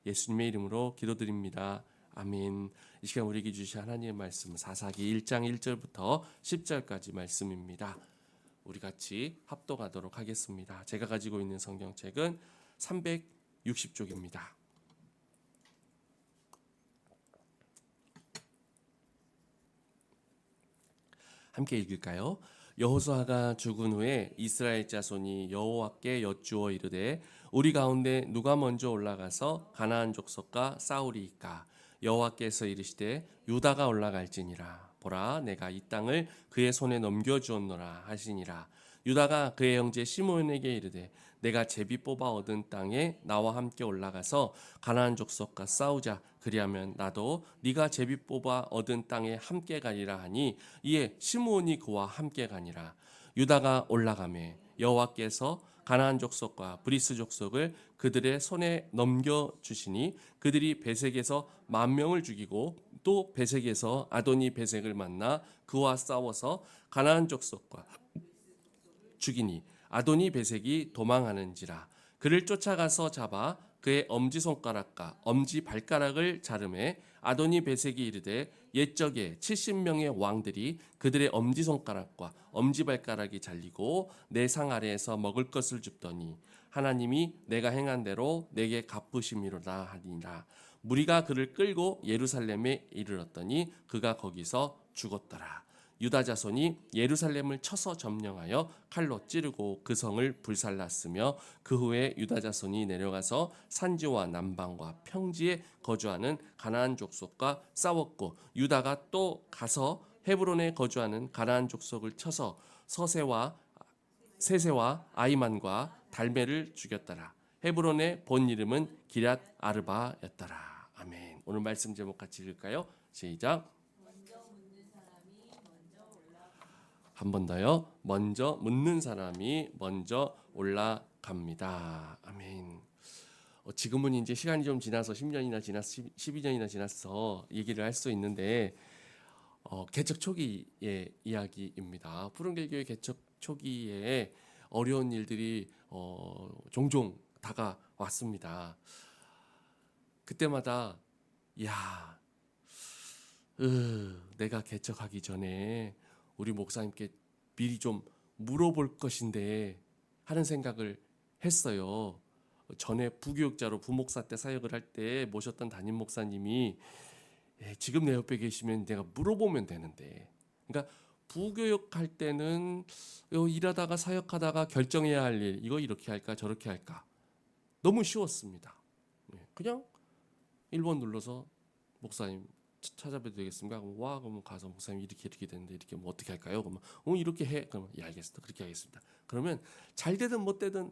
예수님의 이름으로 기도드립니다. 아멘. 이 시간 우리에게 주신 하나님의 말씀 사사기 1장 1절부터 10절까지 말씀입니다. 우리 같이 합독하도록 하겠습니다. 제가 가지고 있는 성경책은 360쪽입니다. 함께 읽을까요? 여호수아가 죽은 후에 이스라엘 자손이 여호와께 여쭈어 이르되 우리 가운데 누가 먼저 올라가서 가나안 족속과 싸우리이까? 여호와께서 이르시되 유다가 올라갈지니라. 보라, 내가 이 땅을 그의 손에 넘겨주었노라 하시니라. 유다가 그의 형제 시므온에게 이르되 내가 제비 뽑아 얻은 땅에 나와 함께 올라가서 가나안 족속과 싸우자. 그리하면 나도 네가 제비 뽑아 얻은 땅에 함께 가리라 하니 이에 시므온이 그와 함께 가니라. 유다가 올라가매 여호와께서 가나안 족속과 브리스 족속을 그들의 손에 넘겨 주시니 그들이 베색에서 10,000명을 죽이고 또 베색에서 아도니 베색을 만나 그와 싸워서 가나안 족속과 죽이니 아도니 베색이 도망하는지라. 그를 쫓아가서 잡아 그의 엄지손가락과 엄지발가락을 자르매 아도니 베색이 이르되 옛적에 70명의 왕들이 그들의 엄지손가락과 엄지발가락이 잘리고 내 상 아래에서 먹을 것을 줍더니 하나님이 내가 행한 대로 내게 갚으심이로다 하니라. 무리가 그를 끌고 예루살렘에 이르렀더니 그가 거기서 죽었더라. 유다 자손이 예루살렘을 쳐서 점령하여 칼로 찌르고 그 성을 불살랐으며 그 후에 유다 자손이 내려가서 산지와 남방과 평지에 거주하는 가나안 족속과 싸웠고 유다가 또 가서 헤브론에 거주하는 가나안 족속을 쳐서 세세와 아이만과 달메를 죽였더라. 헤브론의 본 이름은 기럇 아르바였더라. 아멘. 오늘 말씀 제목 같이 읽을까요? 시작. 한 번 더요. 먼저 묻는 사람이 먼저 올라갑니다. 아멘. 지금은 이제 시간이 좀 지나서 10년이나 지나서 12년이나 지나서 얘기를 할 수 있는데 개척 초기의 이야기입니다. 푸른길교회 개척 초기에 어려운 일들이 종종 다가왔습니다. 그때마다 내가 개척하기 전에 우리 목사님께 미리 좀 물어볼 것인데 하는 생각을 했어요. 전에 부교육자로 부목사 때 사역을 할 때 모셨던 담임 목사님이 지금 내 옆에 계시면 내가 물어보면 되는데, 그러니까 부교육할 때는 일하다가 사역하다가 결정해야 할 일, 이거 이렇게 할까 저렇게 할까 너무 쉬웠습니다. 그냥 1번 눌러서 목사님 찾아뵈도 되겠습니까? 그럼 가서 목사님 이렇게 되는데 이렇게 뭐 어떻게 할까요? 그러면 이렇게 해. 그러면 알겠습니다. 그렇게 하겠습니다. 그러면 잘 되든 못 되든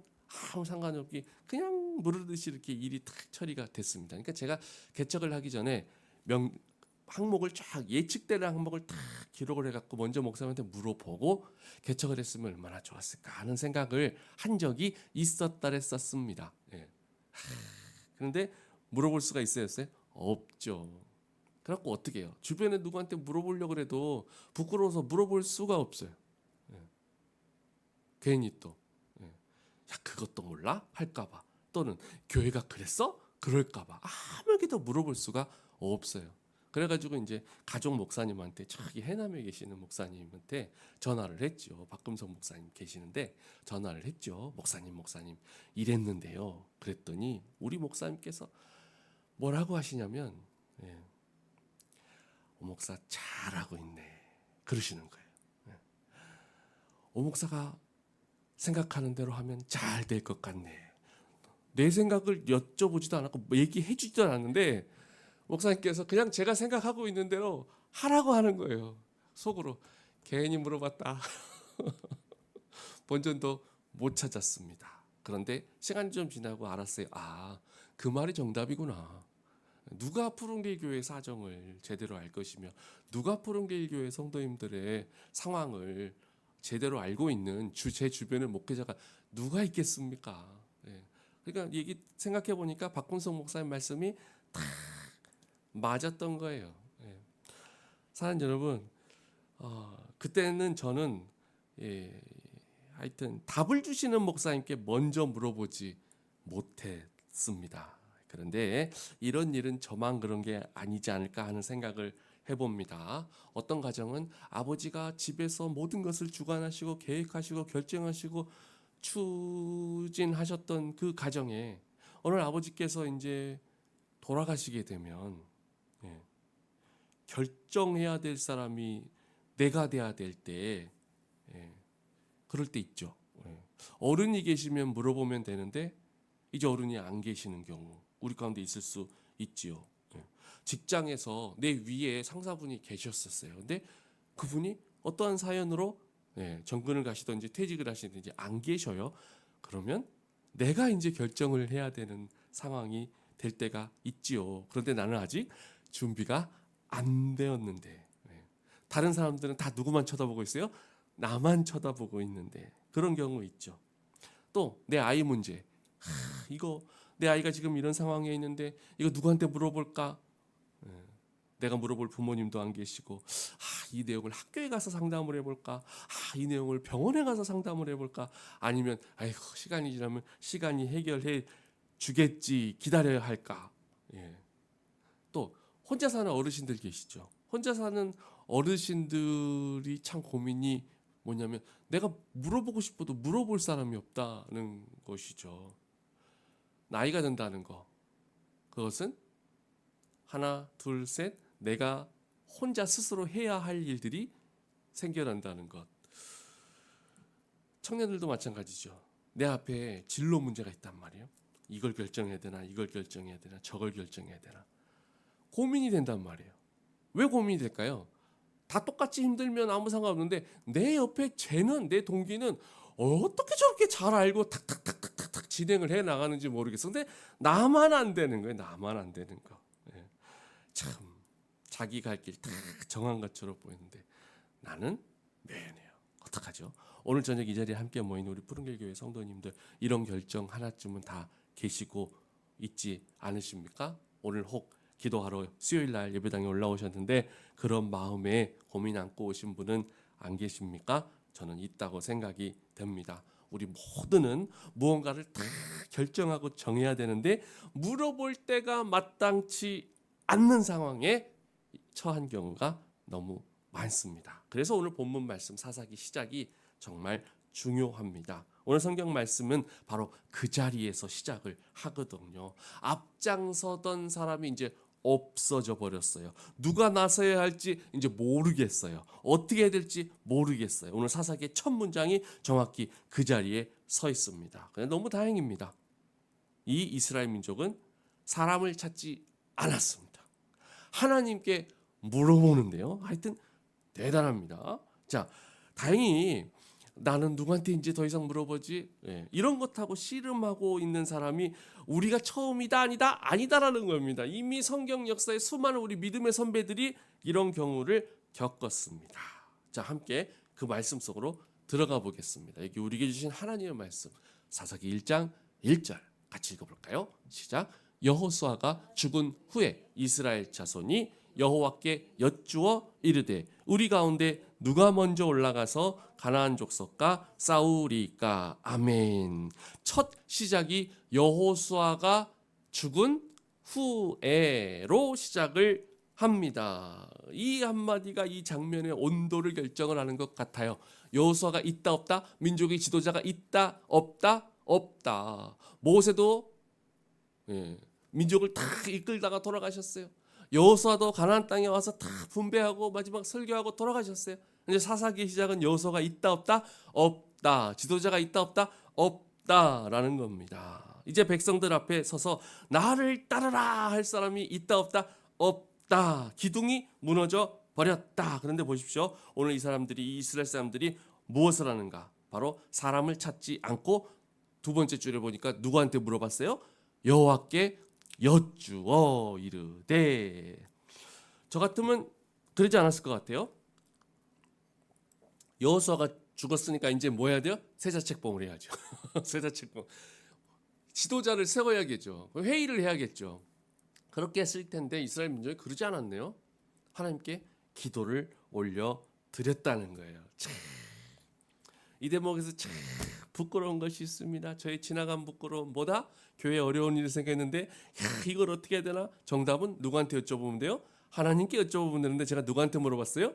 아무 상관이 없이 그냥 무르듯이 이렇게 일이 탁 처리가 됐습니다. 그러니까 제가 개척을 하기 전에 항목을 쫙 예측되는 항목을 탁 기록을 해갖고 먼저 목사님한테 물어보고 개척을 했으면 얼마나 좋았을까 하는 생각을 한 적이 있었습니다. 그런데 물어볼 수가 있어요? 없죠. 그래갖고 어떻게 해요? 주변에 누구한테 물어보려고 해도 부끄러워서 물어볼 수가 없어요. 괜히 또 그것도 몰라? 할까봐, 또는 교회가 그랬어? 그럴까봐 아무에게도 물어볼 수가 없어요. 그래가지고 이제 가족 목사님한테 저기 해남에 계시는 목사님한테 전화를 했죠. 박금성 목사님 계시는데 전화를 했죠. 목사님 이랬는데요. 그랬더니 우리 목사님께서 뭐라고 하시냐면 오 목사 잘하고 있네 그러시는 거예요. 오 목사가 생각하는 대로 하면 잘 될 것 같네. 내 생각을 여쭤보지도 않았고 얘기해 주지도 않았는데 목사님께서 그냥 제가 생각하고 있는 대로 하라고 하는 거예요. 속으로 괜히 물어봤다. 본전도 못 찾았습니다. 그런데 시간이 좀 지나고 알았어요. 그 말이 정답이구나. 누가 푸른길 교회 사정을 제대로 알 것이며 누가 푸른길 교회 성도님들의 상황을 제대로 알고 있는 제 주변의 목회자가 누가 있겠습니까? 그러니까 얘기 생각해 보니까 박군성 목사님 말씀이 다 맞았던 거예요. 사랑하는 여러분, 그때는 저는 하여튼 답을 주시는 목사님께 먼저 물어보지 못했습니다. 그런데 이런 일은 저만 그런 게 아니지 않을까 하는 생각을 해봅니다. 어떤 가정은 아버지가 집에서 모든 것을 주관하시고 계획하시고 결정하시고 추진하셨던 그 가정에 오늘 아버지께서 이제 돌아가시게 되면, 예, 결정해야 될 사람이 내가 돼야 될 때, 예, 그럴 때 있죠. 예. 어른이 계시면 물어보면 되는데 이제 어른이 안 계시는 경우 우리 가운데 있을 수 있지요. 예. 직장에서 내 위에 상사분이 계셨었어요. 근데 그분이 어떠한 사연으로, 예, 정근을 가시든지 퇴직을 하시든지 안 계셔요. 그러면 내가 이제 결정을 해야 되는 상황이 될 때가 있지요. 그런데 나는 아직 준비가 안 되었는데, 예. 다른 사람들은 다 누구만 쳐다보고 있어요? 나만 쳐다보고 있는데 그런 경우 있죠. 또 내 아이 문제. 이거 내 아이가 지금 이런 상황에 있는데 이거 누구한테 물어볼까? 예. 내가 물어볼 부모님도 안 계시고, 이 내용을 학교에 가서 상담을 해볼까? 이 내용을 병원에 가서 상담을 해볼까? 아니면 아이고 시간이 지나면 시간이 해결해 주겠지 기다려야 할까? 예. 또 혼자 사는 어르신들 계시죠. 혼자 사는 어르신들이 참 고민이 뭐냐면 내가 물어보고 싶어도 물어볼 사람이 없다는 것이죠. 나이가 든다는 거. 그것은 하나, 둘, 셋 내가 혼자 스스로 해야 할 일들이 생겨난다는 것. 청년들도 마찬가지죠. 내 앞에 진로 문제가 있단 말이에요. 이걸 결정해야 되나, 이걸 결정해야 되나, 저걸 결정해야 되나. 고민이 된단 말이에요. 왜 고민이 될까요? 다 똑같이 힘들면 아무 상관없는데 내 옆에 쟤는, 내 동기는 어떻게 저렇게 잘 알고 탁탁탁탁탁 진행을 해 나가는지 모르겠어. 근데 나만 안 되는 거예요. 나만 안 되는 거. 예. 참 자기 갈 길 딱 정한 것처럼 보이는데 나는 매연해요. 어떡하죠? 오늘 저녁 이 자리에 함께 모인 우리 푸른길 교회 성도님들 이런 결정 하나쯤은 다 계시고 있지 않으십니까? 오늘 혹 기도하러 수요일 날 예배당에 올라오셨는데 그런 마음에 고민 안고 오신 분은 안 계십니까? 저는 있다고 생각이 됩니다. 우리 모두는 무언가를 다 결정하고 정해야 되는데 물어볼 때가 마땅치 않는 상황에 처한 경우가 너무 많습니다. 그래서 오늘 본문 말씀 사사기 시작이 정말 중요합니다. 오늘 성경 말씀은 바로 그 자리에서 시작을 하거든요. 앞장서던 사람이 이제 없어져 버렸어요. 누가 나서야 할지 이제 모르겠어요. 어떻게 해야 될지 모르겠어요. 오늘 사사기의 첫 문장이 정확히 그 자리에 서 있습니다. 근데 너무 다행입니다. 이 이스라엘 민족은 사람을 찾지 않았습니다. 하나님께 물어보는데요. 하여튼 대단합니다. 자, 다행히 나는 누구한테 이제 더 이상 물어보지? 예, 이런 것하고 씨름하고 있는 사람이 우리가 처음이다 아니다라는 겁니다. 이미 성경 역사에 수많은 우리 믿음의 선배들이 이런 경우를 겪었습니다. 자, 함께 그 말씀 속으로 들어가 보겠습니다. 여기 우리에게 주신 하나님의 말씀 사사기 1장 1절 같이 읽어볼까요? 시작. 여호수아가 죽은 후에 이스라엘 자손이 여호와께 여쭈어 이르되 우리 가운데 누가 먼저 올라가서 가나안 족속과 싸우리까. 아멘. 첫 시작이 여호수아가 죽은 후에로 시작을 합니다. 이 한마디가 이 장면의 온도를 결정을 하는 것 같아요. 여호수아가 있다 없다, 민족의 지도자가 있다 없다, 없다. 모세도, 예, 민족을 다 이끌다가 돌아가셨어요. 여호수아도 가나안 땅에 와서 다 분배하고 마지막 설교하고 돌아가셨어요. 이제 사사기 시작은 여호수아가 있다 없다, 없다. 지도자가 있다 없다, 없다라는 겁니다. 이제 백성들 앞에 서서 나를 따르라 할 사람이 있다 없다, 없다. 기둥이 무너져 버렸다. 그런데 보십시오. 오늘 이 사람들이, 이 이스라엘 사람들이 무엇을 하는가? 바로 사람을 찾지 않고 두 번째 줄에 보니까 누구한테 물어봤어요? 여호와께 여쭈어 이르되. 저 같으면 그러지 않았을 것 같아요. 여호수아가 죽었으니까 이제 뭐 해야 돼요? 세자책봉을 해야죠. 세자책봉. 지도자를 세워야겠죠. 회의를 해야겠죠. 그렇게 했을 텐데 이스라엘 민족이 그러지 않았네요. 하나님께 기도를 올려 드렸다는 거예요. 참. 이 대목에서 참 부끄러운 것이 있습니다. 저의 지나간 부끄러움 뭐다? 교회에 어려운 일이 생겼는데 이걸 어떻게 해야 되나? 정답은 누구한테 여쭤보면 돼요? 하나님께 여쭤보면 되는데 제가 누구한테 물어봤어요?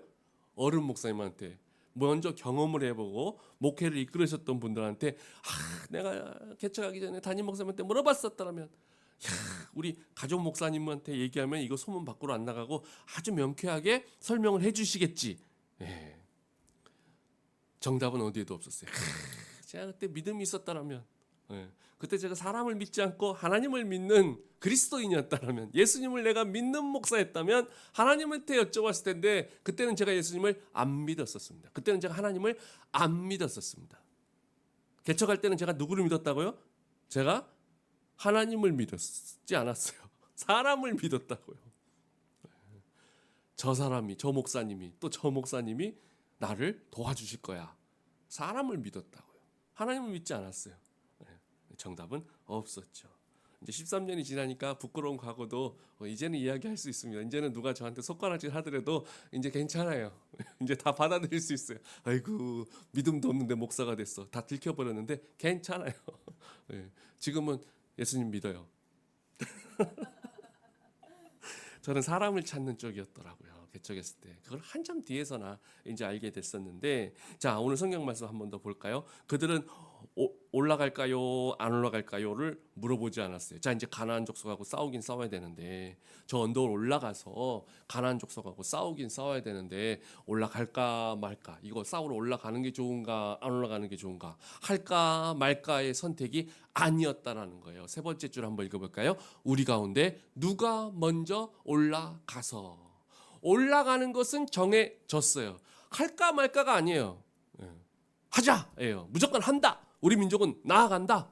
어른 목사님한테. 먼저 경험을 해보고 목회를 이끌으셨던 분들한테 내가 개척하기 전에 담임 목사님한테 물어봤었다면 우리 가족 목사님한테 얘기하면 이거 소문 밖으로 안 나가고 아주 명쾌하게 설명을 해주시겠지. 예. 정답은 어디에도 없었어요. 제가 그때 믿음이 있었다면, 예. 그때 제가 사람을 믿지 않고 하나님을 믿는 그리스도인이었다면, 예수님을 내가 믿는 목사였다면 하나님한테 여쭤봤을 텐데 그때는 제가 예수님을 안 믿었었습니다. 그때는 제가 하나님을 안 믿었었습니다. 개척할 때는 제가 누구를 믿었다고요? 제가 하나님을 믿었지 않았어요. 사람을 믿었다고요. 저 사람이, 저 목사님이, 또 저 목사님이 나를 도와주실 거야. 사람을 믿었다고요. 하나님을 믿지 않았어요. 정답은 없었죠. 이제 13년이 지나니까 부끄러운 과거도 이제는 이야기할 수 있습니다. 이제는 누가 저한테 손가락질 하더라도 이제 괜찮아요. 이제 다 받아들일 수 있어요. 아이고 믿음도 없는데 목사가 됐어. 다 들켜버렸는데 괜찮아요. 지금은 예수님 믿어요. 저는 사람을 찾는 쪽이었더라고요. 개척했을 때. 그걸 한참 뒤에서나 이제 알게 됐었는데, 자 오늘 성경 말씀 한 번 더 볼까요? 그들은 올라갈까요? 안 올라갈까요?를 물어보지 않았어요. 자 이제 가나안 족속하고 싸우긴 싸워야 되는데, 저 언덕을 올라가서 가나안 족속하고 싸우긴 싸워야 되는데 올라갈까 말까, 이거 싸우러 올라가는 게 좋은가 안 올라가는 게 좋은가, 할까 말까의 선택이 아니었다라는 거예요. 세 번째 줄 한번 읽어볼까요? 우리 가운데 누가 먼저 올라가서. 올라가는 것은 정해졌어요. 할까 말까가 아니에요. 하자예요. 무조건 한다. 우리 민족은 나아간다.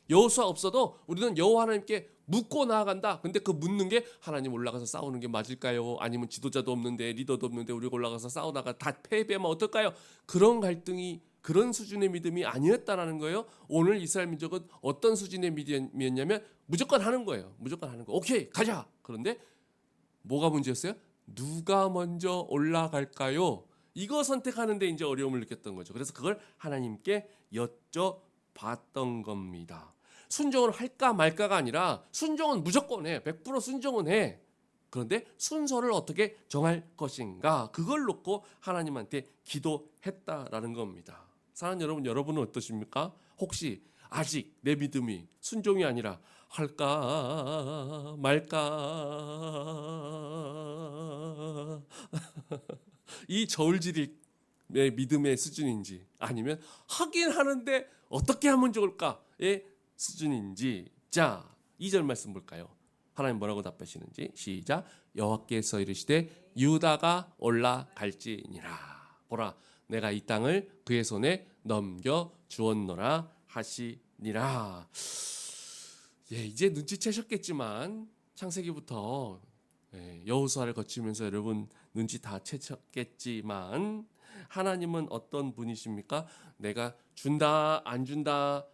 여호수아 없어도 우리는 여호와 하나님께 묻고 나아간다. 근데 그 묻는 게 하나님 올라가서 싸우는 게 맞을까요? 아니면 지도자도 없는데 리더도 없는데 우리가 올라가서 싸우다가 다 패배하면 어떨까요? 그런 갈등이, 그런 수준의 믿음이 아니었다라는 거예요. 오늘 이스라엘 민족은 어떤 수준의 믿음이었냐면 무조건 하는 거예요. 무조건 하는 거. 오케이 가자. 그런데 뭐가 문제였어요? 누가 먼저 올라갈까요? 이거 선택하는데 이제 어려움을 느꼈던 거죠. 그래서 그걸 하나님께 여쭤봤던 겁니다. 순종을 할까 말까가 아니라 순종은 무조건 해. 100% 순종은 해. 그런데 순서를 어떻게 정할 것인가, 그걸 놓고 하나님한테 기도했다라는 겁니다. 사랑하는 여러분, 여러분은 어떠십니까? 혹시 아직 내 믿음이 순종이 아니라 할까 말까 이 저울질의 믿음의 수준인지, 아니면 하긴 하는데 어떻게 하면 좋을까의 수준인지. 자 2절 말씀 볼까요? 하나님 뭐라고 답하시는지. 시작. 여호와께서 이르시되 유다가 올라갈지니라. 보라 내가 이 땅을 그의 손에 넘겨 주었노라 하시니라. 이제 눈치채셨겠지만 창세기부터 여호수아를 거치면서 여러분 눈치 다 채셨겠지만 하나님은 어떤 분이십니까? 내가 준다 안 준다,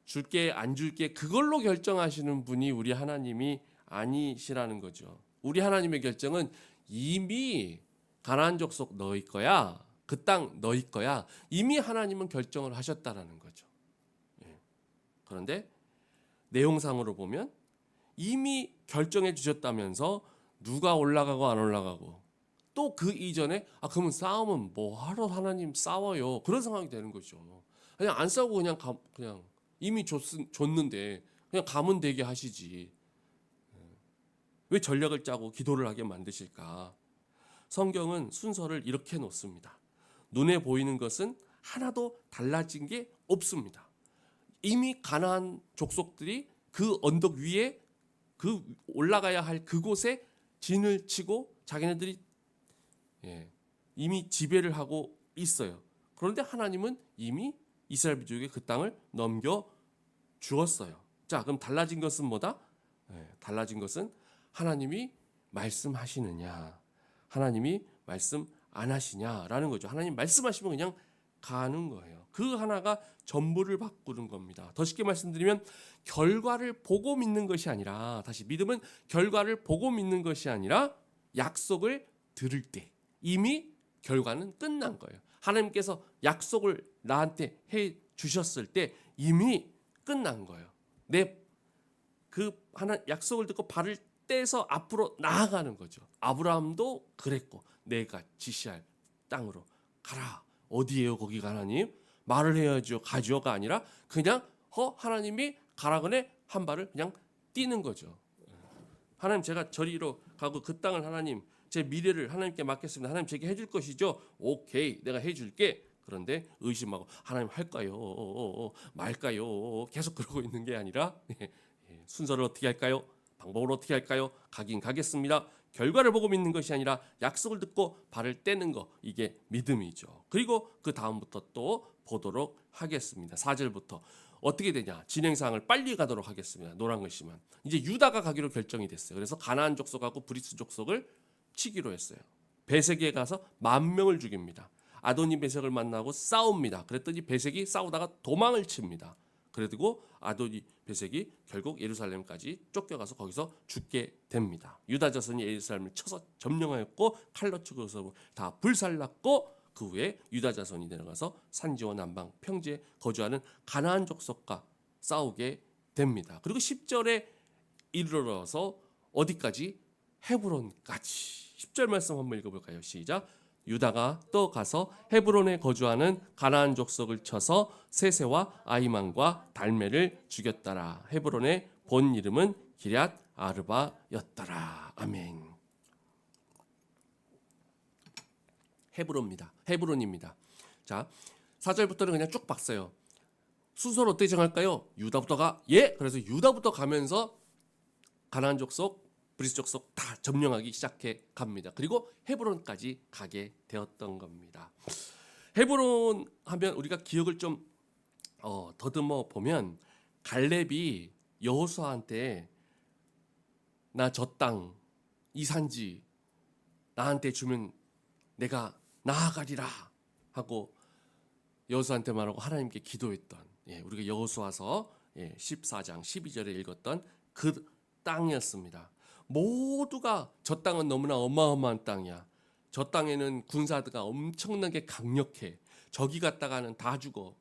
줄게 안 줄게, 그걸로 결정하시는 분이 우리 하나님이 아니시라는 거죠. 우리 하나님의 결정은 이미 가나안 족속 너희 거야, 그 땅 너희 거야, 이미 하나님은 결정을 하셨다라는 거죠. 그런데 내용상으로 보면 이미 결정해 주셨다면서 누가 올라가고 안 올라가고, 또 그 이전에 그러면 싸움은 뭐하러 하나님 싸워요, 그런 상황이 되는 거죠. 그냥 안 싸우고 그냥 이미 줬는데 그냥 가면 되게 하시지, 왜 전략을 짜고 기도를 하게 만드실까? 성경은 순서를 이렇게 놓습니다. 눈에 보이는 것은 하나도 달라진 게 없습니다. 이미 가나안 족속들이 그 언덕 위에, 그 올라가야 할 그곳에 진을 치고 자기네들이 이미 지배를 하고 있어요. 그런데 하나님은 이미 이스라엘 민족에게 그 땅을 넘겨 주었어요. 자, 그럼 달라진 것은 뭐다? 달라진 것은 하나님이 말씀하시느냐, 하나님이 말씀 안 하시냐라는 거죠. 하나님 말씀하시면 그냥 가는 거예요. 그 하나가 전부를 바꾸는 겁니다. 더 쉽게 말씀드리면 결과를 보고 믿는 것이 아니라, 다시 믿음은 결과를 보고 믿는 것이 아니라 약속을 들을 때 이미 결과는 끝난 거예요. 하나님께서 약속을 나한테 해 주셨을 때 이미 끝난 거예요. 내 그 하나 약속을 듣고 발을 떼서 앞으로 나아가는 거죠. 아브라함도 그랬고 내가 지시할 땅으로 가라. 어디예요 거기가 하나님? 말을 해야죠. 가죠가 아니라 그냥 하나님이 가라 그네 한 발을 그냥 뛰는 거죠. 하나님 제가 저리로 가고 그 땅을 하나님 제 미래를 하나님께 맡겼습니다. 하나님 제게 해줄 것이죠. 오케이 내가 해줄게. 그런데 의심하고 하나님 할까요? 말까요? 계속 그러고 있는 게 아니라 순서를 어떻게 할까요? 방법을 어떻게 할까요? 가긴 가겠습니다. 결과를 보고 믿는 것이 아니라 약속을 듣고 발을 떼는 거 이게 믿음이죠. 그리고 그 다음부터 또 보도록 하겠습니다. 4절부터 어떻게 되냐? 진행사항을 빨리 가도록 하겠습니다. 노란 글씨만. 이제 유다가 가기로 결정이 됐어요. 그래서 가나안 족속하고 브리스 족속을 치기로 했어요. 베색에 가서 10,000명을 죽입니다. 아도니 베색을 만나고 싸웁니다. 그랬더니 베색이 싸우다가 도망을 칩니다. 그리고 아도니 베색이 결국 예루살렘까지 쫓겨가서 거기서 죽게 됩니다. 유다 자손이 예루살렘을 쳐서 점령하였고 칼로 죽어서 다 불살랐고 그 후에 유다 자손이 내려가서 산지와 남방 평지에 거주하는 가나안 족속과 싸우게 됩니다. 그리고 10절에 이르러서 어디까지? 헤브론까지. 10절 말씀 한번 읽어볼까요? 시작. 유다가 또 가서 헤브론에 거주하는 가나안 족속을 쳐서 세세와 아이만과 달메를 죽였더라. 헤브론의 본 이름은 기럇 아르바였더라. 아멘. 헤브론입니다. 자, 4절부터는 그냥 쭉 봤어요. 순서를 어떻게 정할까요? 유다부터가 그래서 유다부터 가면서 가나안 족속 브리스 족속 다 점령하기 시작해 갑니다. 그리고 헤브론까지 가게 되었던 겁니다. 헤브론 하면 우리가 기억을 좀 더듬어 보면 갈렙이 여호수아한테 나 저 땅 이 산지 나한테 주면 내가 나아가리라 하고 여호수아한테 말하고 하나님께 기도했던 우리가 여호수아서 14장 12절에 읽었던 그 땅이었습니다. 모두가 저 땅은 너무나 어마어마한 땅이야. 저 땅에는 군사가 엄청나게 강력해. 저기 갔다가는 다 죽어.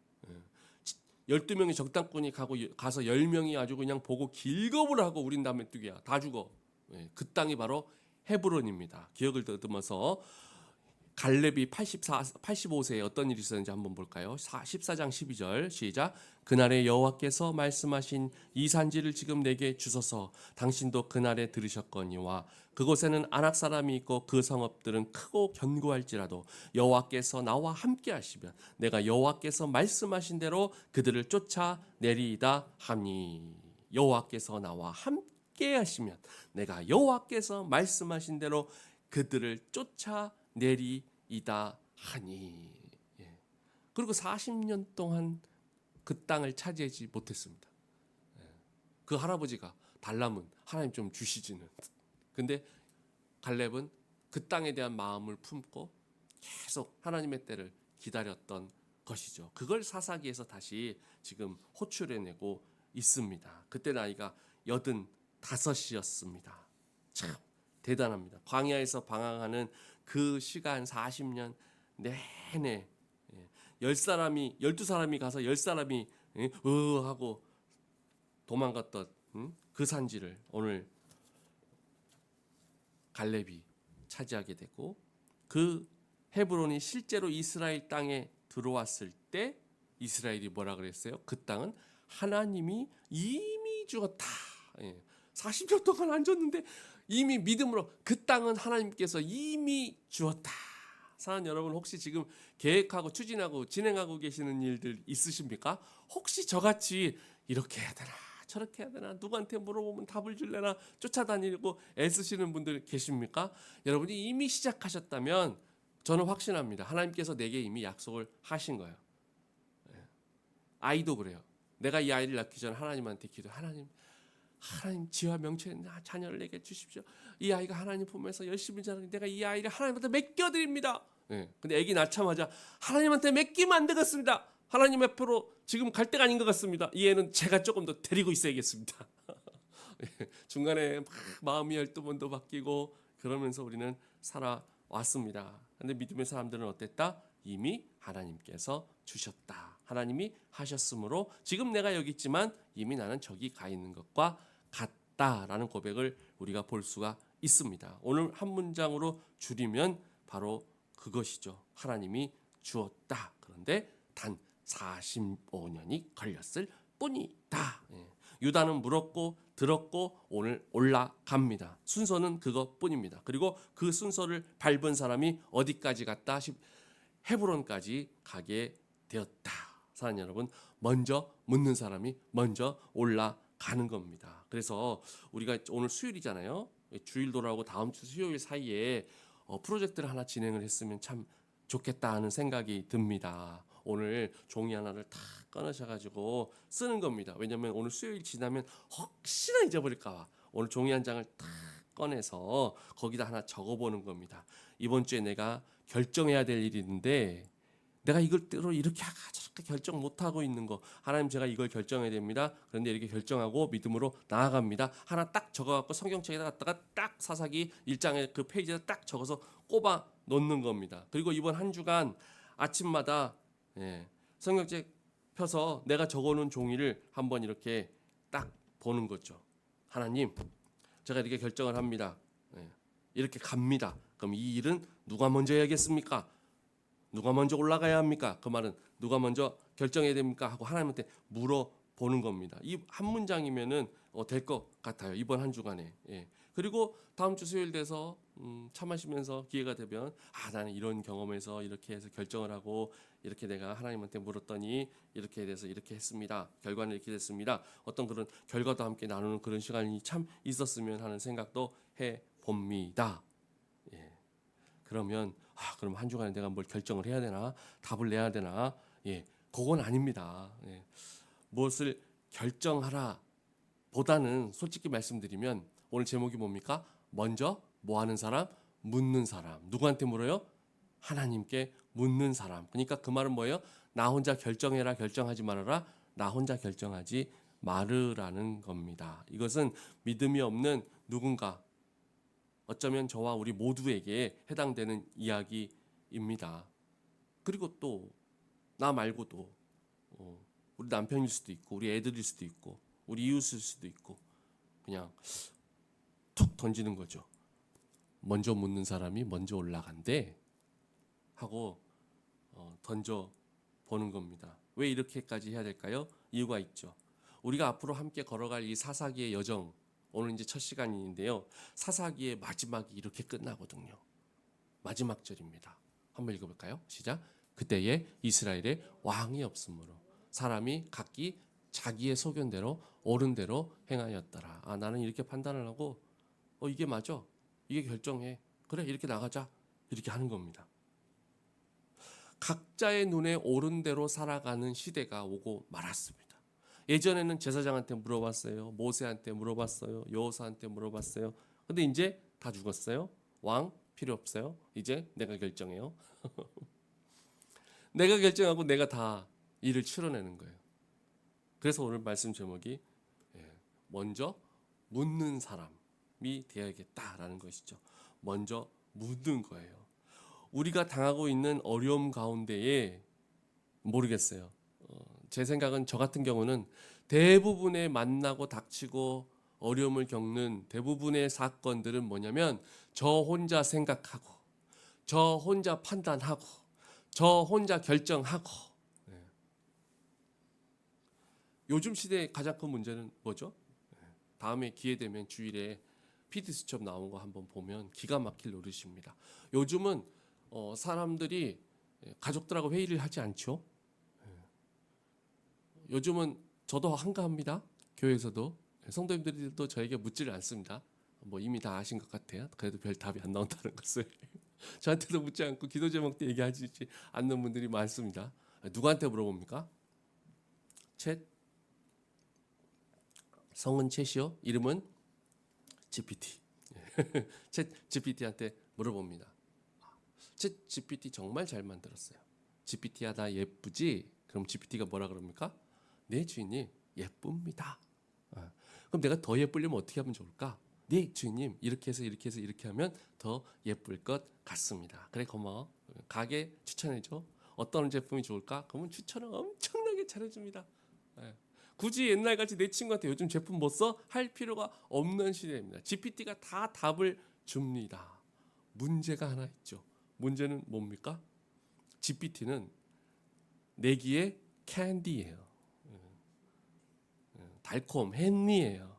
12명의 적당꾼이 가서 10명이 아주 그냥 보고 길겁을 하고 우린 다 메뚜기야. 다 죽어. 그 땅이 바로 헤브론입니다. 기억을 더듬어서 갈렙이 85세에 어떤 일이 있었는지 한번 볼까요? 14장 12절 시작. 그날에 여호와께서 말씀하신 이 산지를 지금 내게 주소서. 당신도 그날에 들으셨거니와 그곳에는 아낙 사람이 있고 그 성읍들은 크고 견고할지라도 여호와께서 나와 함께 하시면 내가 여호와께서 말씀하신 대로 그들을 쫓아내리이다 하니. 여호와께서 나와 함께 하시면 내가 여호와께서 말씀하신 대로 그들을 쫓아내리이다 하니. 그리고 40년 동안 그 땅을 차지하지 못했습니다. 그 할아버지가 달라면 하나님 좀 주시지는. 근데 갈렙은 그 땅에 대한 마음을 품고 계속 하나님의 때를 기다렸던 것이죠. 그걸 사사기에서 다시 지금 호출해내고 있습니다. 그때 나이가 85이었습니다. 참 대단합니다. 광야에서 방황하는 그 시간 40년 내내 12사람이 가서 10사람이 하고 도망갔던 그 산지를 오늘 갈렙이 차지하게 되고 그 헤브론이 실제로 이스라엘 땅에 들어왔을 때 이스라엘이 뭐라 그랬어요? 그 땅은 하나님이 이미 주었다. 40년 동안 안 줬는데 이미 믿음으로 그 땅은 하나님께서 이미 주었다. 사랑하는 여러분, 혹시 지금 계획하고 추진하고 진행하고 계시는 일들 있으십니까? 혹시 저같이 이렇게 해야 되나 저렇게 해야 되나 누구한테 물어보면 답을 줄래나 쫓아다니고 애쓰시는 분들 계십니까? 여러분이 이미 시작하셨다면 저는 확신합니다. 하나님께서 내게 이미 약속을 하신 거예요. 아이도 그래요. 내가 이 아이를 낳기 전에 하나님한테 하나님 지와 명철 자녀를 내게 주십시오. 이 아이가 하나님 품에서 열심히 자라니 내가 이 아이를 하나님한테 맡겨드립니다. 근데 아기 낳자마자 하나님한테 맡기면 안 되겠습니다. 하나님 앞으로 지금 갈 때가 아닌 것 같습니다. 이 애는 제가 조금 더 데리고 있어야겠습니다. 중간에 마음이 12번도 바뀌고 그러면서 우리는 살아왔습니다. 근데 믿음의 사람들은 어땠다? 이미 하나님께서 주셨다. 하나님이 하셨으므로 지금 내가 여기 있지만 이미 나는 저기 가 있는 것과 같다라는 고백을 우리가 볼 수가 있습니다. 오늘 한 문장으로 줄이면 바로 그것이죠. 하나님이 주었다. 그런데 단 45년이 걸렸을 뿐이다. 유다는 물었고 들었고 오늘 올라갑니다. 순서는 그것뿐입니다. 그리고 그 순서를 밟은 사람이 어디까지 갔다? 헤브론까지 가게 되었다. 사랑하는 여러분, 먼저 묻는 사람이 먼저 올라가는 겁니다. 그래서 우리가 오늘 수요일이잖아요. 주일도라고 다음 주 수요일 사이에 프로젝트를 하나 진행을 했으면 참 좋겠다 하는 생각이 듭니다. 오늘 종이 하나를 탁 꺼내셔가지고 쓰는 겁니다. 왜냐하면 오늘 수요일 지나면 혹시나 잊어버릴까 봐 오늘 종이 한 장을 탁 꺼내서 거기다 하나 적어보는 겁니다. 이번 주에 내가 결정해야 될 일이 있는데 내가 이걸대로 이렇게 하고 저렇게 결정 못하고 있는 거, 하나님 제가 이걸 결정해야 됩니다. 그런데 이렇게 결정하고 믿음으로 나아갑니다. 하나 딱 적어갖고 성경책에다 갖다가 딱 사사기 1장에 그 페이지에다 딱 적어서 꼽아 놓는 겁니다. 그리고 이번 한 주간 아침마다 성경책 펴서 내가 적어놓은 종이를 한번 이렇게 딱 보는 거죠. 하나님, 제가 이렇게 결정을 합니다. 이렇게 갑니다. 그럼 이 일은 누가 먼저 해야겠습니까? 누가 먼저 올라가야 합니까? 그 말은 누가 먼저 결정해야 됩니까? 하고 하나님한테 물어보는 겁니다. 이 한 문장이면은 될 것 같아요. 이번 한 주간에. 그리고 다음 주 수요일 돼서 차 마시면서 기회가 되면 나는 이런 경험에서 이렇게 해서 결정을 하고 이렇게 내가 하나님한테 물었더니 이렇게 돼서 이렇게 했습니다. 결과는 이렇게 됐습니다. 어떤 그런 결과도 함께 나누는 그런 시간이 참 있었으면 하는 생각도 해 봅니다. 그러면 그럼 한 주간에 내가 뭘 결정을 해야 되나? 답을 내야 되나? 그건 아닙니다. 무엇을 결정하라 보다는 솔직히 말씀드리면 오늘 제목이 뭡니까? 먼저 뭐 하는 사람? 묻는 사람. 누구한테 물어요? 하나님께 묻는 사람. 그러니까 그 말은 뭐예요? 나 혼자 결정해라, 결정하지 말아라. 나 혼자 결정하지 말으라는 겁니다. 이것은 믿음이 없는 누군가, 어쩌면 저와 우리 모두에게 해당되는 이야기입니다. 그리고 또 나 말고도 우리 남편일 수도 있고 우리 애들일 수도 있고 우리 이웃일 수도 있고 그냥 툭 던지는 거죠. 먼저 묻는 사람이 먼저 올라간대 하고 던져 보는 겁니다. 왜 이렇게까지 해야 될까요? 이유가 있죠. 우리가 앞으로 함께 걸어갈 이 사사기의 여정, 오늘 이제 첫 시간인데요. 사사기의 마지막이 이렇게 끝나거든요. 마지막 절입니다. 한번 읽어볼까요? 시작. 그때에 이스라엘에 왕이 없으므로 사람이 각기 자기의 소견대로 옳은 대로 행하였더라. 나는 이렇게 판단을 하고 이게 맞아. 이게 결정해. 그래 이렇게 나가자. 이렇게 하는 겁니다. 각자의 눈에 옳은 대로 살아가는 시대가 오고 말았습니다. 예전에는 제사장한테 물어봤어요. 모세한테 물어봤어요. 여호수아한테 물어봤어요. 근데 이제 다 죽었어요. 왕 필요 없어요. 이제 내가 결정해요. 내가 결정하고 내가 다 일을 치러내는 거예요. 그래서 오늘 말씀 제목이 먼저 묻는 사람이 되어야겠다라는 것이죠. 먼저 묻는 거예요. 우리가 당하고 있는 어려움 가운데에 모르겠어요. 제 생각은 저 같은 경우는 대부분의 만나고 닥치고 어려움을 겪는 대부분의 사건들은 뭐냐면 저 혼자 생각하고 저 혼자 판단하고 저 혼자 결정하고 요즘 시대의 가장 큰 문제는 뭐죠? 다음에 기회 되면 주일에 PD수첩 나온 거 한번 보면 기가 막힐 노릇입니다. 요즘은 사람들이 가족들하고 회의를 하지 않죠. 요즘은 저도 한가합니다. 교회에서도 성도님들도 저에게 묻지를 않습니다. 뭐 이미 다 아신 것 같아요. 그래도 별 답이 안 나온다는 것을 저한테도 묻지 않고 기도 제목 때 얘기하지 않는 분들이 많습니다. 누구한테 물어봅니까? 챗? 성은 챗이요? 이름은 GPT. 챗 GPT한테 물어봅니다. 챗 GPT 정말 잘 만들었어요. GPT야 나 예쁘지? 그럼 GPT가 뭐라 그럽니까? 네 주인님 예쁩니다. 그럼 내가 더 예쁘려면 어떻게 하면 좋을까? 네 주인님 이렇게 해서 이렇게 하면 더 예쁠 것 같습니다. 그래 고마워. 가게 추천해줘. 어떤 제품이 좋을까? 그러면 추천을 엄청나게 잘해줍니다. 예. 굳이 옛날같이 내 친구한테 요즘 제품 못 써? 할 필요가 없는 시대입니다. GPT가 다 답을 줍니다. 문제가 하나 있죠. 문제는 뭡니까? GPT는 내기의 캔디예요. 달콤 헨리예요.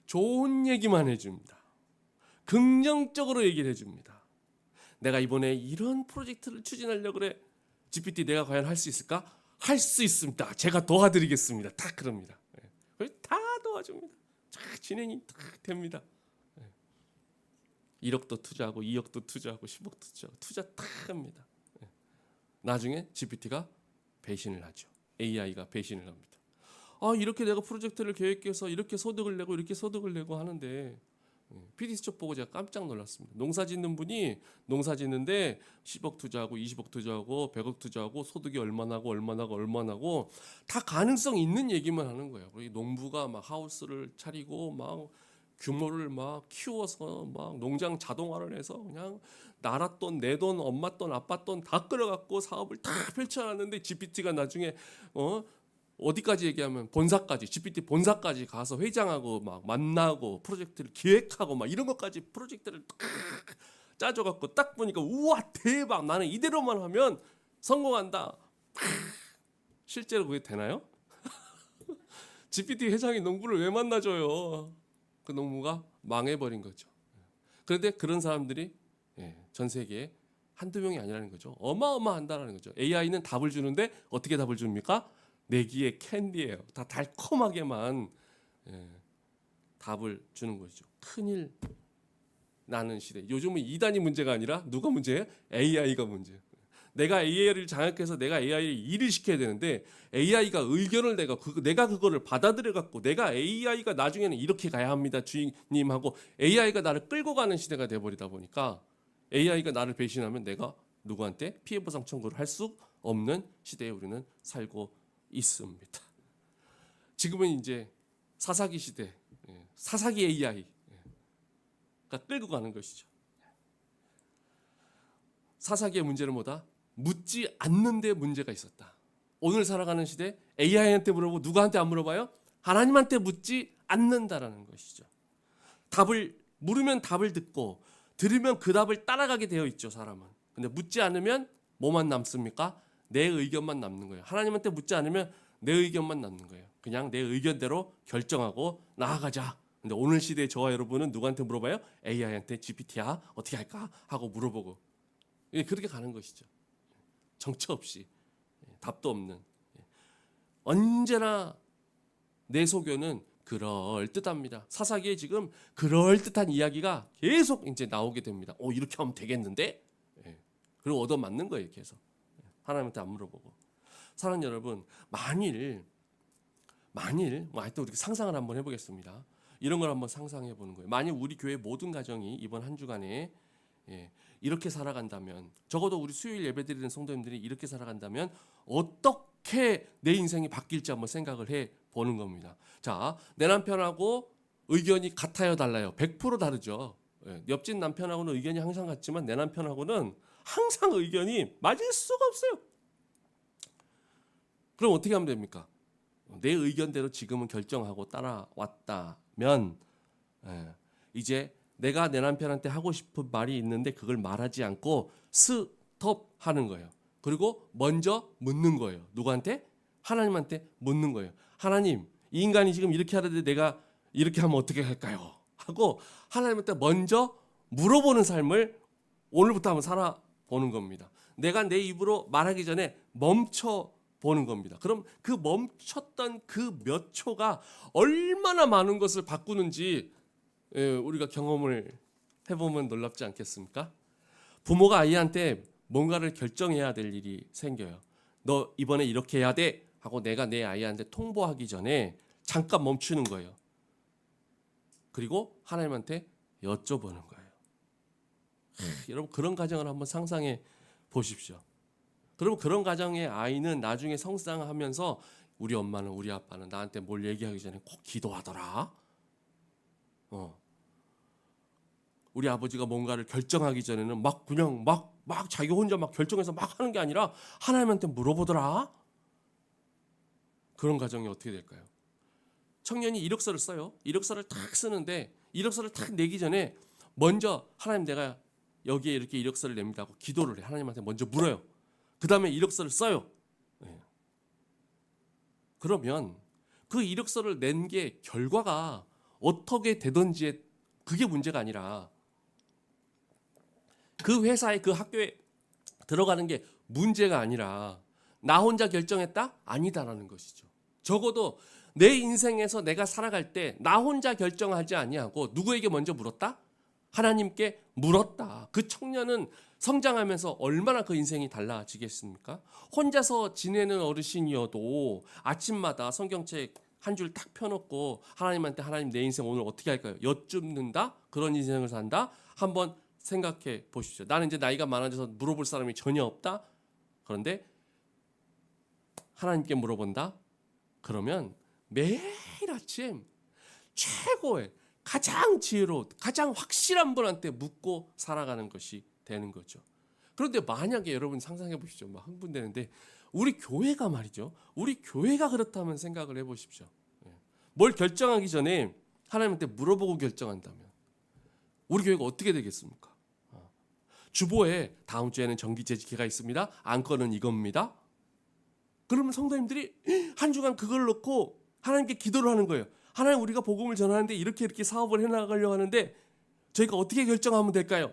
좋은 얘기만 해줍니다. 긍정적으로 얘기를 해줍니다. 내가 이번에 이런 프로젝트를 추진하려고 그래. GPT 내가 과연 할 수 있을까? 할 수 있습니다. 제가 도와드리겠습니다. 다 그럽니다. 다 도와줍니다. 쫙 진행이 딱 됩니다. 1억도 투자하고 2억도 투자하고 10억도 투자하고 투자 딱 합니다. 나중에 GPT가 배신을 하죠. AI가 배신을 합니다. 이렇게 내가 프로젝트를 계획해서 이렇게 소득을 내고 이렇게 소득을 내고 하는데 PD 수첩 보고 제가 깜짝 놀랐습니다. 농사 짓는 분이 농사 짓는데 10억 투자하고 20억 투자하고 100억 투자하고 소득이 얼마나 하고 다 가능성 있는 얘기만 하는 거예요. 우리 농부가 막 하우스를 차리고 막 규모를 막 키워서 막 농장 자동화를 해서 그냥 나라 돈, 내 돈, 엄마 돈, 아빠 돈 다 끌어갖고 사업을 다 펼쳐놨는데 GPT가 나중에 어디까지 얘기하면 본사까지 GPT 본사까지 가서 회장하고 막 만나고 프로젝트를 기획하고 막 이런 것까지 프로젝트를 딱 짜줘갖고 딱 보니까 우와 대박 나는 이대로만 하면 성공한다. 실제로 그게 되나요? GPT 회장이 농부를 왜 만나줘요? 그 농부가 망해버린 거죠. 그런데 그런 사람들이 전 세계에 한두 명이 아니라는 거죠. 어마어마한다라는 거죠. AI는 답을 주는데 어떻게 답을 줍니까? 내기의 캔디예요. 다 달콤하게만 답을 주는 것이죠. 큰일 나는 시대. 요즘은 이단이 문제가 아니라 누가 문제예요? AI가 문제예요. 내가 AI를 장악해서 내가 AI를 일을 시켜야 되는데 AI가 의견을 내가 그거를 받아들여 갖고 내가 AI가 나중에는 이렇게 가야 합니다 주인님 하고 AI가 나를 끌고 가는 시대가 돼버리다 보니까 AI가 나를 배신하면 내가 누구한테 피해보상 청구를 할 수 없는 시대에 우리는 살고 있습니다. 지금은 이제 사사기 시대, 사사기 AI가 끌고 가는 것이죠. 사사기의 문제는 뭐다? 묻지 않는 데 문제가 있었다. 오늘 살아가는 시대 AI한테 물어보고 누구한테 안 물어봐요? 하나님한테 묻지 않는다라는 것이죠. 답을 물으면 답을 듣고 들으면 그 답을 따라가게 되어 있죠, 사람은. 근데 묻지 않으면 뭐만 남습니까? 내 의견만 남는 거예요. 하나님한테 묻지 않으면 내 의견만 남는 거예요. 그냥 내 의견대로 결정하고 나아가자. 근데 오늘 시대의 저와 여러분은 누구한테 물어봐요? AI한테 GPT야 어떻게 할까 하고 물어보고 그렇게 가는 것이죠. 정처 없이 답도 없는. 언제나 내 소견은 그럴듯합니다. 사사기에 지금 그럴듯한 이야기가 계속 이제 나오게 됩니다. 이렇게 하면 되겠는데? 그리고 얻어맞는 거예요, 계속. 하나님한테 안 물어보고. 사랑하는 여러분, 만일 하여튼 우리 상상을 한번 해보겠습니다. 이런 걸 한번 상상해 보는 거예요. 만일 우리 교회 모든 가정이 이번 한 주간에 이렇게 살아간다면, 적어도 우리 수요일 예배드리는 성도님들이 이렇게 살아간다면 어떻게 내 인생이 바뀔지 한번 생각을 해 보는 겁니다. 자, 내 남편하고 의견이 같아요, 달라요? 100% 다르죠. 옆집 남편하고는 의견이 항상 같지만 내 남편하고는 항상 의견이 맞을 수가 없어요. 그럼 어떻게 하면 됩니까? 내 의견대로 지금은 결정하고 따라왔다면 이제 내가 내 남편한테 하고 싶은 말이 있는데 그걸 말하지 않고 스톱하는 거예요. 그리고 먼저 묻는 거예요. 누구한테? 하나님한테 묻는 거예요. 하나님, 이 인간이 지금 이렇게 하는데 내가 이렇게 하면 어떻게 할까요? 하고 하나님한테 먼저 물어보는 삶을 오늘부터 한번 살아보는 겁니다. 내가 내 입으로 말하기 전에 멈춰 보는 겁니다. 그럼 그 멈췄던 그 몇 초가 얼마나 많은 것을 바꾸는지 우리가 경험을 해보면 놀랍지 않겠습니까? 부모가 아이한테 뭔가를 결정해야 될 일이 생겨요. 너 이번에 이렇게 해야 돼 하고 내가 내 아이한테 통보하기 전에 잠깐 멈추는 거예요. 그리고 하나님한테 여쭤보는 거예요. 여러분 그런 가정을 한번 상상해 보십시오. 그럼 그런 가정의 아이는 나중에 성장하면서 우리 엄마는 우리 아빠는 나한테 뭘 얘기하기 전에 꼭 기도하더라. 우리 아버지가 뭔가를 결정하기 전에는 막 그냥 막 자기 혼자 막 결정해서 막 하는 게 아니라 하나님한테 물어보더라. 그런 가정이 어떻게 될까요? 청년이 이력서를 써요. 이력서를 탁 쓰는데 이력서를 탁 내기 전에 먼저 하나님 내가 여기에 이렇게 이력서를 냅니다 하고 기도를 해. 하나님한테 먼저 물어요. 그 다음에 이력서를 써요. 그러면 그 이력서를 낸 게 결과가 어떻게 되든지에 그게 문제가 아니라 그 회사에 그 학교에 들어가는 게 문제가 아니라 나 혼자 결정했다? 아니다라는 것이죠. 적어도 내 인생에서 내가 살아갈 때 나 혼자 결정하지 아니하고 누구에게 먼저 물었다? 하나님께 물었다. 그 청년은 성장하면서 얼마나 그 인생이 달라지겠습니까? 혼자서 지내는 어르신이어도 아침마다 성경책 한 줄 딱 펴놓고 하나님한테 하나님 내 인생 오늘 어떻게 할까요? 여쭙는다? 그런 인생을 산다? 한번 생각해 보십시오. 나는 이제 나이가 많아져서 물어볼 사람이 전혀 없다? 그런데 하나님께 물어본다? 그러면 매일 아침 최고의 가장 지혜로운 가장 확실한 분한테 묻고 살아가는 것이 되는 거죠. 그런데 만약에 여러분 상상해 보십시오. 막 흥분되는데 우리 교회가 말이죠. 우리 교회가 그렇다면 생각을 해 보십시오. 뭘 결정하기 전에 하나님한테 물어보고 결정한다면 우리 교회가 어떻게 되겠습니까? 주보에 다음 주에는 정기재직회가 있습니다. 안건은 이겁니다. 그러면 성도님들이 한 주간 그걸 놓고 하나님께 기도를 하는 거예요. 하나님 우리가 복음을 전하는데 이렇게 사업을 해나가려고 하는데 저희가 어떻게 결정하면 될까요?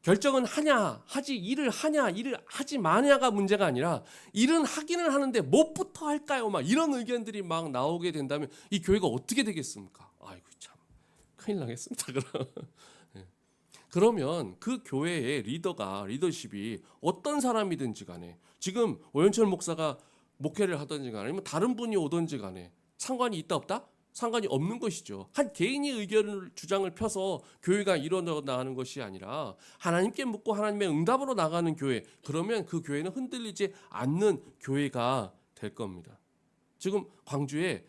결정은 하냐 하지 일을 하냐 일을 하지 마냐가 문제가 아니라 일은 하기는 하는데 뭐부터 할까요? 막 이런 의견들이 막 나오게 된다면 이 교회가 어떻게 되겠습니까? 아이고 참 큰일 나겠습니다. 그러면 그 교회의 리더십이 어떤 사람이든지 간에 지금 오현철 목사가 목회를 하든지 간에 아니면 다른 분이 오든지 간에 상관이 있다 없다? 상관이 없는 것이죠. 한 개인이 의견을 주장을 펴서 교회가 일어나가는 것이 아니라 하나님께 묻고 하나님의 응답으로 나가는 교회. 그러면 그 교회는 흔들리지 않는 교회가 될 겁니다. 지금 광주에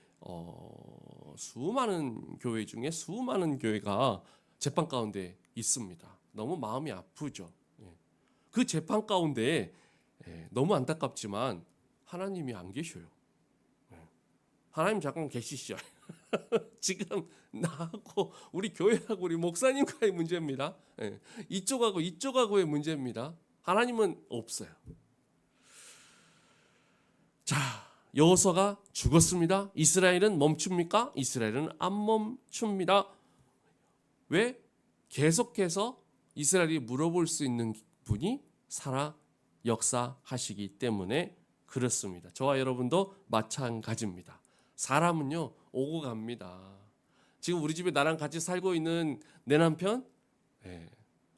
수많은 교회 중에 수많은 교회가 재판 가운데 있습니다. 너무 마음이 아프죠. 그 재판 가운데 너무 안타깝지만 하나님이 안 계셔요. 하나님 잠깐 계시죠. 지금 나하고 우리 교회하고 우리 목사님과의 문제입니다. 이쪽하고 이쪽하고의 문제입니다. 하나님은 없어요. 자, 여호수아가 죽었습니다. 이스라엘은 멈춥니까? 이스라엘은 안 멈춥니다. 왜? 계속해서 이스라엘이 물어볼 수 있는 분이 살아 역사하시기 때문에 그렇습니다. 저와 여러분도 마찬가지입니다. 사람은요 오고 갑니다. 지금 우리 집에 나랑 같이 살고 있는 내 남편,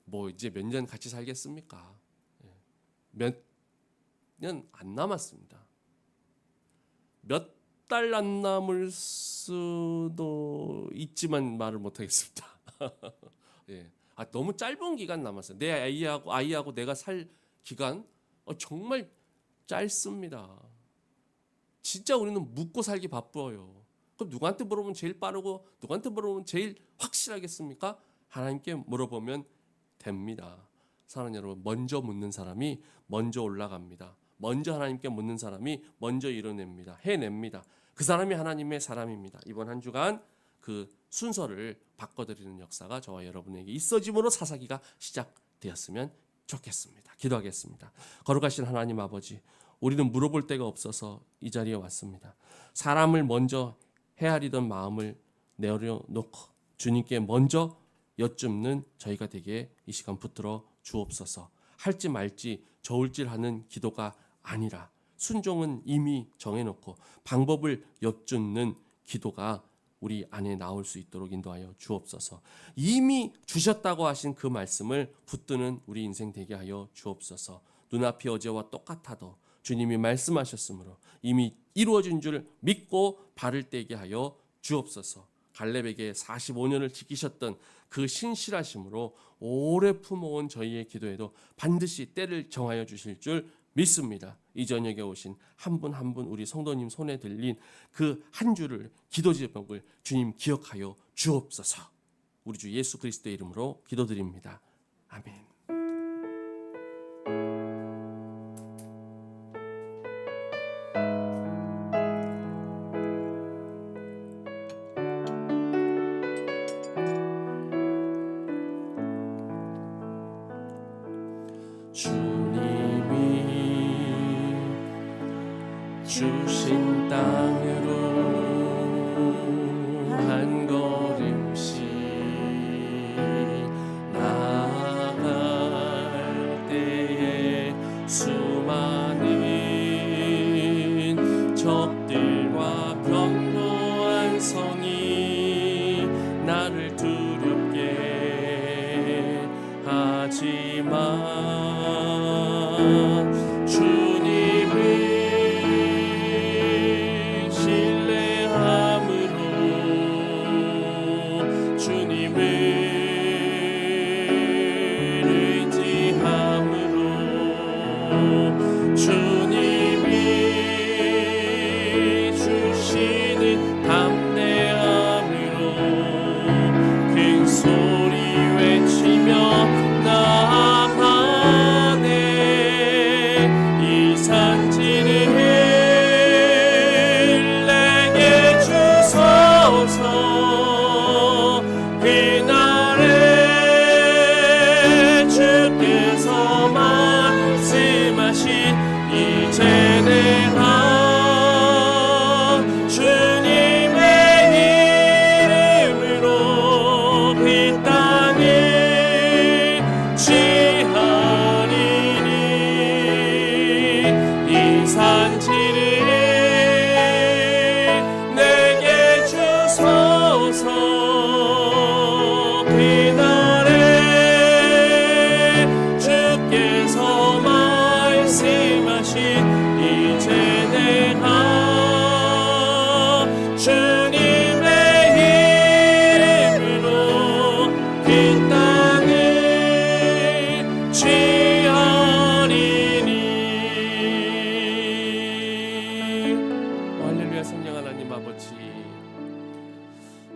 뭐 이제 몇 년 같이 살겠습니까? 몇 년 안 남았습니다. 몇 달 안 남을 수도 있지만 말을 못 하겠습니다. 너무 짧은 기간 남았어요. 내 아이하고 내가 살 기간 정말 짧습니다. 진짜 우리는 묻고 살기 바빠요. 그럼 누구한테 물어보면 제일 빠르고 누구한테 물어보면 제일 확실하겠습니까? 하나님께 물어보면 됩니다. 사랑하는 여러분, 먼저 묻는 사람이 먼저 올라갑니다. 먼저 하나님께 묻는 사람이 먼저 이뤄냅니다. 해냅니다. 그 사람이 하나님의 사람입니다. 이번 한 주간 그 순서를 바꿔드리는 역사가 저와 여러분에게 있어짐으로 사사기가 시작되었으면 좋겠습니다. 기도하겠습니다. 거룩하신 하나님 아버지, 우리는 물어볼 데가 없어서 이 자리에 왔습니다. 사람을 먼저 헤아리던 마음을 내려놓고 주님께 먼저 여쭙는 저희가 되게 이 시간 붙들어 주옵소서. 할지 말지 저울질하는 기도가 아니라 순종은 이미 정해놓고 방법을 여쭙는 기도가 우리 안에 나올 수 있도록 인도하여 주옵소서. 이미 주셨다고 하신 그 말씀을 붙드는 우리 인생 되게 하여 주옵소서. 눈앞이 어제와 똑같아도 주님이 말씀하셨으므로 이미 이루어진 줄 믿고 발을 떼게 하여 주옵소서. 갈렙에게 45년을 지키셨던 그 신실하심으로 오래 품어온 저희의 기도에도 반드시 때를 정하여 주실 줄 믿습니다. 이 저녁에 오신 한 분 한 분 우리 성도님 손에 들린 그 한 줄을 기도 제목을 주님 기억하여 주옵소서. 우리 주 예수 그리스도의 이름으로 기도드립니다. 아멘. 주님이 주신 땅으로 한 걸음씩 나아갈 때에 수많은 적들과 견고한 성이 나를 두렵게 하지만 주님을 신뢰함으로 주님을 의지함으로 주님이 주시는 담대함으로 큰 소리 외치며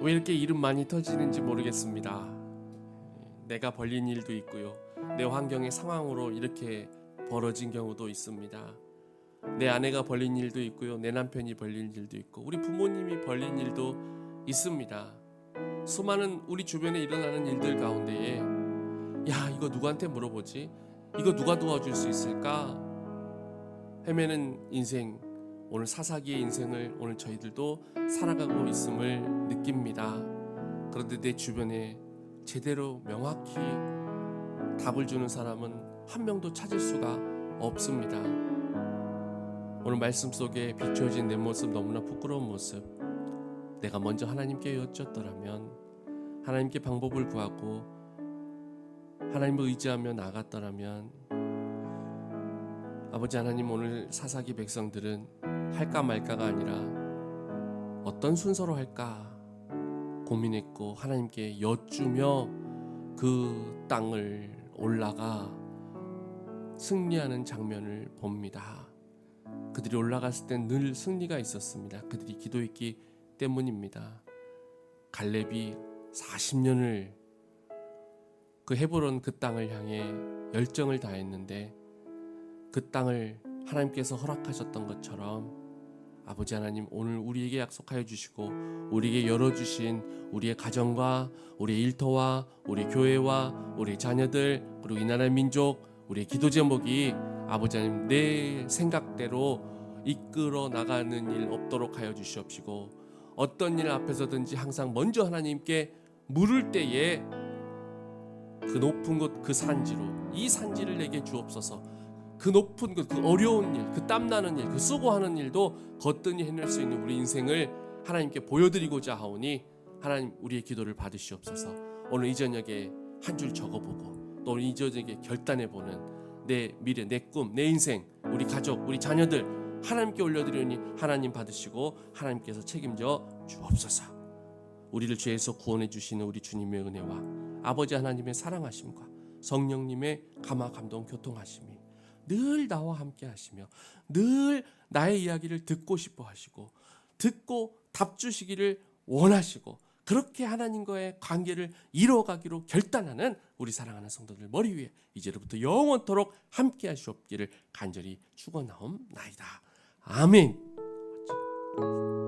왜 이렇게 이름 많이 터지는지 모르겠습니다. 내가 벌린 일도 있고요. 내 환경의 상황으로 이렇게 벌어진 경우도 있습니다. 내 아내가 벌린 일도 있고요. 내 남편이 벌린 일도 있고 우리 부모님이 벌린 일도 있습니다. 수많은 우리 주변에 일어나는 일들 가운데에 야 이거 누구한테 물어보지? 이거 누가 도와줄 수 있을까? 헤매는 인생, 오늘 사사기의 인생을 오늘 저희들도 살아가고 있음을 느낍니다. 그런데 내 주변에 제대로 명확히 답을 주는 사람은 한 명도 찾을 수가 없습니다. 오늘 말씀 속에 비춰진 내 모습, 너무나 부끄러운 모습, 내가 먼저 하나님께 여쭸더라면, 하나님께 방법을 구하고 하나님을 의지하며 나아갔더라면, 아버지 하나님, 오늘 사사기 백성들은 할까 말까가 아니라 어떤 순서로 할까 고민했고 하나님께 여쭈며 그 땅을 올라가 승리하는 장면을 봅니다. 그들이 올라갔을 땐 늘 승리가 있었습니다. 그들이 기도했기 때문입니다. 갈렙이 40년을 그 헤브론 그 땅을 향해 열정을 다했는데 그 땅을 하나님께서 허락하셨던 것처럼 아버지 하나님, 오늘 우리에게 약속하여 주시고 우리에게 열어주신 우리의 가정과 우리의 일터와 우리 교회와 우리 자녀들, 그리고 이 나라의 민족, 우리의 기도 제목이 아버지 하나님 내 생각대로 이끌어 나가는 일 없도록 하여 주시옵시고, 어떤 일 앞에서든지 항상 먼저 하나님께 물을 때에 그 높은 곳, 그 산지로 이 산지를 내게 주옵소서. 그 높은 것, 그 어려운 일, 그 땀나는 일, 그 수고하는 일도 거뜬히 해낼 수 있는 우리 인생을 하나님께 보여드리고자 하오니 하나님 우리의 기도를 받으시옵소서. 오늘 이 저녁에 한 줄 적어보고 또 오늘 이 저녁에 결단해보는 내 미래, 내 꿈, 내 인생, 우리 가족, 우리 자녀들 하나님께 올려드리니 하나님 받으시고 하나님께서 책임져 주옵소서. 우리를 죄에서 구원해 주시는 우리 주님의 은혜와 아버지 하나님의 사랑하심과 성령님의 감화 감동 교통하심이 늘 나와 함께 하시며 늘 나의 이야기를 듣고 싶어 하시고 듣고 답 주시기를 원하시고 그렇게 하나님과의 관계를 이루어가기로 결단하는 우리 사랑하는 성도들 머리 위에 이제로부터 영원토록 함께 하시옵기를 간절히 축원하옵나이다. 아멘.